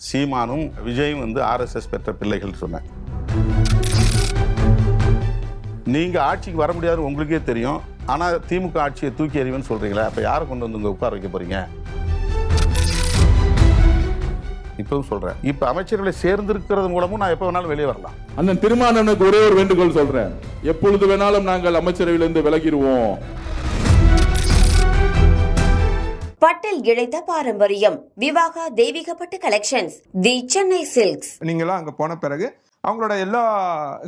சீமானும் விஜயும் வந்து ஆர்எஸ்எஸ் பெற்ற பிள்ளைகள் சொன்னேன். நீங்க ஆட்சிக்கு வர முடியாது உங்களுக்கே தெரியும். ஆனா திமுக ஆட்சியை தூக்கி எறிவேன்னு சொல்றீங்களா? அப்ப யாரை கொண்டு வந்து உங்க உட்கார வைக்க போறீங்க? இப்பவும் சொல்றேன், இப்ப அமைச்சர்களை சேர்ந்திருக்கிறது மூலமும் நான் எப்ப வேணாலும் வெளியே வரலாம். அண்ணன் திருமாவளவனுக்கு ஒரே ஒரு வேண்டுகோள் சொல்றேன், எப்பொழுது வேணாலும் நாங்கள் அமைச்சரவையிலிருந்து விலகிடுவோம். பட்டில் இழைத்த பாரம்பரியம் விவாகா தெய்வீகப்பட்டு கலெக்ஷன்ஸ் தி சென்னை சில்க்ஸ். நீங்களாம் அங்கே போன பிறகு அவங்களோட எல்லா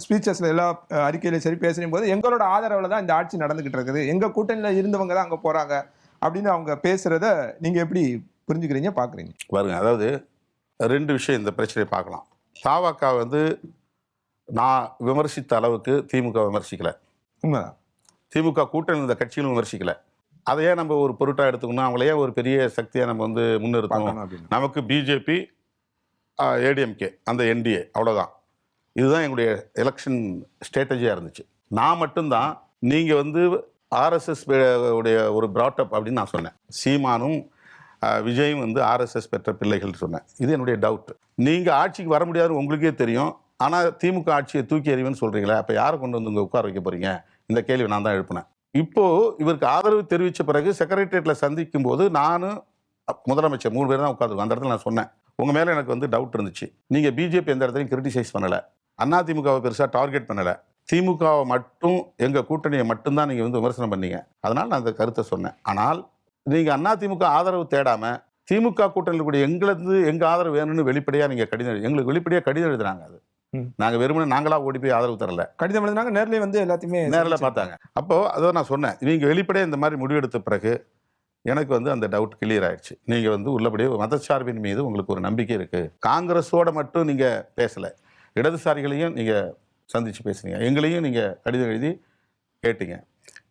ஸ்பீச்சஸ்ல எல்லா அறிக்கையிலும் சரி பேசும் போது எங்களோட ஆதரவில் தான் இந்த ஆட்சி நடந்துகிட்டு இருக்குது, எங்க கூட்டணியில் இருந்தவங்க தான் அங்கே போறாங்க அப்படின்னு அவங்க பேசுறத நீங்க எப்படி புரிஞ்சுக்கிறீங்க பாக்குறீங்க? பாருங்க, அதாவது ரெண்டு விஷயம் இந்த பிரச்சனையை பார்க்கலாம். தாவாக்கா வந்து நான் விமர்சித்த அளவுக்கு திமுக விமர்சிக்கல. உண்மைதான். திமுக கூட்டணி இந்த கட்சியிலும் விமர்சிக்கல. அதையே நம்ம ஒரு பொருட்டாக எடுத்துக்கணும், அவங்களையே ஒரு பெரிய சக்தியை நம்ம வந்து முன்னிறுத்தணும். நமக்கு பிஜேபி, ஏடிஎம்கே, அந்த என்டிஏ, அவ்வளோதான். இதுதான் எங்களுடைய எலெக்ஷன் ஸ்ட்ராட்டஜியாக இருந்துச்சு. நான் மட்டும்தான் நீங்கள் வந்து ஆர்எஸ்எஸ் உடைய ஒரு பிராட்டப் அப்படின்னு நான் சொன்னேன். சீமானும் விஜயும் வந்து ஆர்எஸ்எஸ் பெற்ற பிள்ளைகள் சொன்னேன். இது என்னுடைய டவுட். நீங்கள் ஆட்சிக்கு வர முடியாது உங்களுக்கே தெரியும். ஆனால் திமுக ஆட்சியை தூக்கி எறிவேன்னு சொல்கிறீங்களா? அப்போ யாரை கொண்டு வந்து உங்கள் உட்கார வைக்க போகிறீங்க? இந்த கேள்வி நான் தான் எழுப்பினேன். இப்போது இவருக்கு ஆதரவு தெரிவித்த பிறகு செக்ரட்டரியேட்டில் சந்திக்கும் போது நானும் முதலமைச்சர் 3 பேர் தான் உட்காந்துருக்கோம். அந்த இடத்துல நான் சொன்னேன், உங்கள் மேலே எனக்கு வந்து டவுட் இருந்துச்சு. நீங்கள் பிஜேபி எந்த இடத்துலையும் கிரிட்டிசைஸ் பண்ணலை, அதிமுகவை பெருசாக டார்கெட் பண்ணலை, திமுகவை மட்டும் எங்கள் கூட்டணியை மட்டும்தான் நீங்கள் வந்து விமர்சனம் பண்ணீங்க. அதனால் நான் அந்த கருத்தை சொன்னேன். ஆனால் நீங்கள் அதிமுக ஆதரவு தேடாமல் திமுக கூட்டணியில் கூடிய எங்களுக்கு எங்கள் ஆதரவு வேணும்னு வெளிப்படையாக நீங்கள் கடிதம் எங்களுக்கு வெளிப்படையாக கடிதம் எழுதுறாங்க. அது நாங்கள் வெறுமனே நாங்களா ஓடி போய் ஆதரவு தரல, கடிதம் எழுதுனாங்க, நேரில் வந்து எல்லாத்தையுமே நேரில் பார்த்தாங்க. அப்போது அதை நான் சொன்னேன், நீங்கள் வெளிப்படையாக இந்த மாதிரி முடிவெடுத்த பிறகு எனக்கு வந்து அந்த டவுட் கிளியர் ஆயிடுச்சு. நீங்கள் வந்து உள்ளபடியே மதச்சார்பின் மீது உங்களுக்கு ஒரு நம்பிக்கை இருக்குது. காங்கிரஸோட மட்டும் நீங்கள் பேசலை, இடதுசாரிகளையும் நீங்கள் சந்தித்து பேசுனீங்க, எங்களையும் நீங்கள் கடிதம் எழுதி கேட்டீங்க.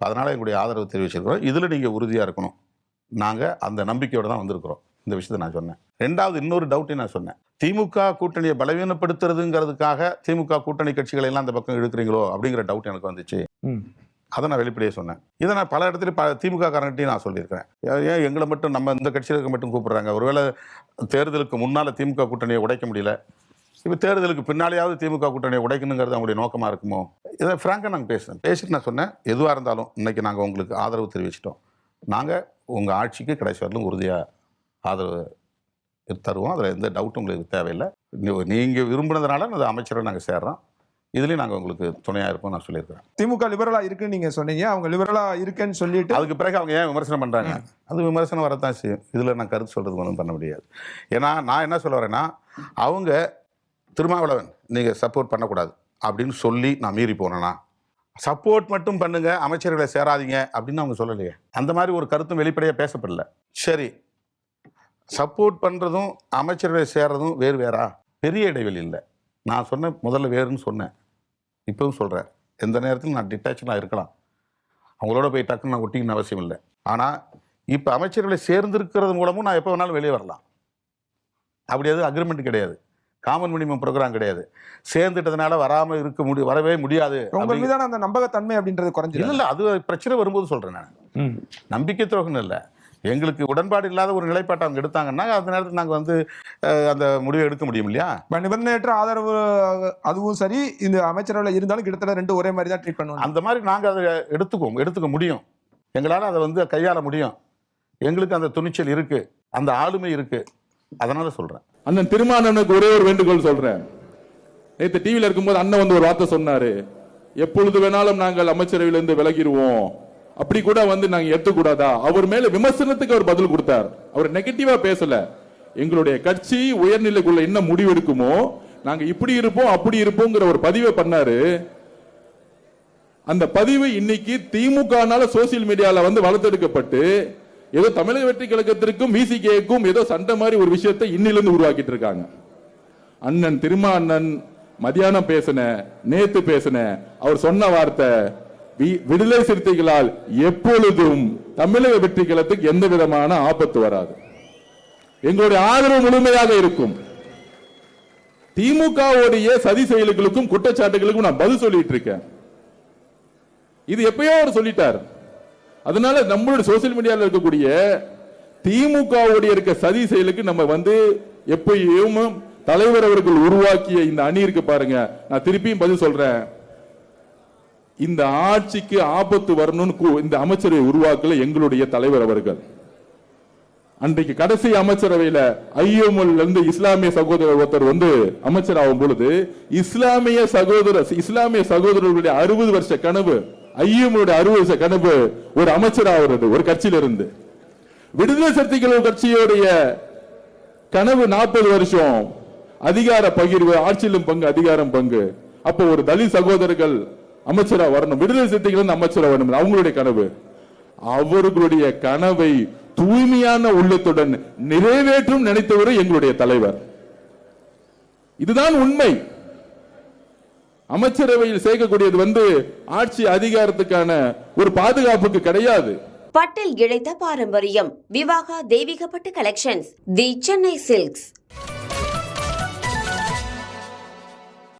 அதனால் எங்களுடைய ஆதரவு தெரிவிச்சிருக்கிறோம். இதில் நீங்கள் உறுதியாக இருக்கணும். நாங்கள் அந்த நம்பிக்கையோடு தான் வந்திருக்கிறோம். இந்த விஷயத்தை நான் சொன்னேன். ரெண்டாவது இன்னொரு டவுட்டையும் நான் சொன்னேன், திமுக கூட்டணியை பலவீனப்படுத்துறதுங்கிறதுக்காக திமுக கூட்டணி கட்சிகளை எல்லாம் அந்த பக்கம் இழுக்கிறீங்களோ அப்படிங்கிற டவுட் எனக்கு வந்துச்சு. அதை நான் வெளிப்படையே சொன்னேன். இதை நான் பல இடத்துல திமுக காரங்கிட்டையும் நான் சொல்லியிருக்கிறேன். ஏன் எங்களை மட்டும் நம்ம இந்த கட்சிகளுக்கு மட்டும் கூப்பிடுறாங்க? ஒருவேளை தேர்தலுக்கு முன்னால் திமுக கூட்டணியை உடைக்க முடியல, இப்போ தேர்தலுக்கு பின்னாலேயாவது திமுக கூட்டணியை உடைக்கணுங்கிறது அவங்களுடைய நோக்கமாக இருக்குமோ? இதை ஃப்ராங்காக நாங்கள் பேசிட்டு நான் சொன்னேன், எதுவாக இருந்தாலும் இன்றைக்கி நாங்கள் உங்களுக்கு ஆதரவு தெரிவிச்சிட்டோம். நாங்கள் உங்கள் ஆட்சிக்கு கடைசி வரலும் உறுதியாக ஆதரவு தருவோம். அதில் எந்த டவுட்டும் உங்களுக்கு தேவையில்லை. நீங்கள் விரும்பினதுனால அந்த அமைச்சரை நாங்கள் சேர்றோம். இதுலேயும் நாங்கள் உங்களுக்கு துணையாக இருப்போம் நான் சொல்லியிருக்கிறேன். திமுக லிபரலாக இருக்குன்னு நீங்கள் சொன்னீங்க, அவங்க லிபரலாக இருக்குன்னு சொல்லிட்டு அதுக்கு பிறகு அவங்க ஏன் விமர்சனம் பண்ணுறாங்க? அது விமர்சனம் வரத்தான் செய்யும். இதில் நான் கருத்து சொல்கிறதுக்கு ஒன்றும் பண்ண முடியாது. ஏன்னா நான் என்ன சொல்ல வரேன்னா, அவங்க திருமாவளவன் நீங்கள் சப்போர்ட் பண்ணக்கூடாது அப்படின்னு சொல்லி நான் மீறி போனேன்னா, சப்போர்ட் மட்டும் பண்ணுங்க, அமைச்சர்களை சேராதீங்க அப்படின்னு அவங்க சொல்லலையே. அந்த மாதிரி ஒரு கருத்தும் வெளிப்படையாக பேசப்படல. சரி, சப்போர்ட் பண்ணுறதும் அமைச்சர்களை சேர்றதும் வேறு வேறா? பெரிய இடைவெளி இல்லை. நான் சொன்னேன் முதல்ல வேறுன்னு சொன்னேன், இப்பவும் சொல்கிறேன். எந்த நேரத்தில் நான் டிட்டாச்சாக இருக்கலாம், அவங்களோட போய் டக்குன்னு நான் ஒட்டிக்கணும்னு அவசியம் இல்லை. ஆனால் இப்போ அமைச்சர்களை சேர்ந்திருக்கிறது மூலமும் நான் எப்போ வேணாலும் வெளியே வரலாம். அப்படி எதுவும் அக்ரிமெண்ட் கிடையாது, காமன் மினிமம் ப்ரோக்ராம் கிடையாது. சேர்ந்துட்டதுனால வராமல் இருக்க வரவே முடியாது. உங்கள் மீதான அந்த நம்பகத்தன்மை அப்படின்றது குறைஞ்சி இல்லை, அது பிரச்சனை வரும்போது சொல்கிறேன் நான். நம்பிக்கை துரோகம் இல்லை, எங்களுக்கு உடன்பாடு இல்லாத ஒரு நிலைப்பாட்டை அவங்க எடுத்தாங்கன்னா அந்த நேரத்தில் நாங்கள் வந்து அந்த முடிவை எடுக்க முடியும் இல்லையா? நிபந்தனையற்ற ஆதரவு அதுவும் சரி, இந்த அமைச்சரவையில் இருந்தாலும் கிட்டத்தட்ட ரெண்டு ஒரே மாதிரி தான் ட்ரீட் பண்ணுவோம். அந்த மாதிரி நாங்கள் அதை எடுத்துக்க முடியும், எங்களால் அதை வந்து கையாள முடியும். எங்களுக்கு அந்த துணிச்சல் இருக்குது, அந்த ஆளுமை இருக்குது. அதனால சொல்கிறேன். அண்ணன் திருமாவளவனுக்கு ஒரே ஒரு வேண்டுகோள் சொல்றேன். நேற்று டிவியில் இருக்கும்போது அண்ணன் வந்து ஒரு வார்த்தை சொன்னாரு, எப்பொழுது வேணாலும் நாங்கள் அமைச்சரவையிலிருந்து விலகிடுவோம். அப்படி கூட வந்து நாங்க எடுத்துக்கூடாதா? அவர் மேல விமர்சனத்துக்கு அவர் பதில் கொடுத்தார். அவர் நெகட்டிவா பேசல. எங்களுடைய கட்சி உயர்நிலைக்குள்ள என்ன முடிவு எடுக்குமோ நாங்க இப்படி இருப்போம் அப்படி இருப்போங்கிற ஒரு பதிவை பண்ணாரு. அந்த பதிவு இன்னைக்கு திமுகனால சோசியல் மீடியால வந்து வளர்த்தெடுக்கப்பட்டு ஏதோ தமிழக வெற்றி கழகத்திற்கும் விசிகேக்கும் ஏதோ சண்டை மாதிரி ஒரு விஷயத்தை இன்னிலிருந்து உருவாக்கிட்டு இருக்காங்க. அண்ணன் திருமாவளவன் மதியானம் பேசின, நேத்து பேசின, அவர் சொன்ன வார்த்தை, விடுதலை சிறுத்தைகளால் எப்பொழுதும் தமிழக வெற்றி கழகத்துக்கு எந்த விதமான ஆபத்து வராது, எங்களுடைய ஆதரவு முழுமையாக இருக்கும். திமுகவுடைய சதி செயல்களுக்கும் குற்றச்சாட்டுகளுக்கும் நான் பதில் சொல்லிட்டு இருக்கேன். இது எப்பயோ அவர் சொல்லிட்டார். அதனால நம்மளுடைய சோசியல் மீடியாவில் இருக்கக்கூடிய திமுகவுடைய இருக்க சதி செயலுக்கு நம்ம வந்து எப்பயும் தலைவர் அவர்கள் உருவாக்கிய இந்த அணி இருக்கு பாருங்க. நான் திருப்பியும் பதில் சொல்றேன், இந்த ஆட்சிக்கு ஆபத்து வரணும்னு இந்த அமைச்சரவை உருவாக்கல எங்களுடைய தலைவர் அவர்கள். அன்றைக்கு கடைசி அமைச்சரவையில ஐயோமல் இருந்து இஸ்லாமிய சகோதரர் ஒருத்தர் வந்து அமைச்சர் ஆகும் பொழுது இஸ்லாமிய சகோதரர்களுடைய 60 வருஷ கனவு, ஐயோமலுடைய 60 வருஷ கனவு ஒரு அமைச்சர் ஆகிறது ஒரு கட்சியில இருந்து. விடுதலை சிறுத்தைகள் கட்சியுடைய கனவு 40 வருஷம் அதிகார பகிர்வு, ஆட்சியிலும் பங்கு, அதிகாரம் பங்கு. அப்போ ஒரு தலித் சகோதரர்கள் அமைச்சரா வரணும், விடுதலை சிறுத்தைகள் அமைச்சரா வரணும், அவங்களுடைய கனவு. அவர்களுடைய கனவை தூய்மையான உள்ளத்துடன் நிறைவேற்றும் நினைத்தவரும் எங்களுடைய தலைவர். இதுதான் உண்மை. அமைச்சரவையில் சேர்க்கக்கூடியது ஆட்சி அதிகாரத்துக்கான ஒரு பாதுகாப்புக்கு கிடையாது. பட்டில் இழைத்த பாரம்பரியம். விவாகா தெய்வீகப்பட்டு கலெக்ஷன்ஸ், தி சென்னை சில்க்ஸ்.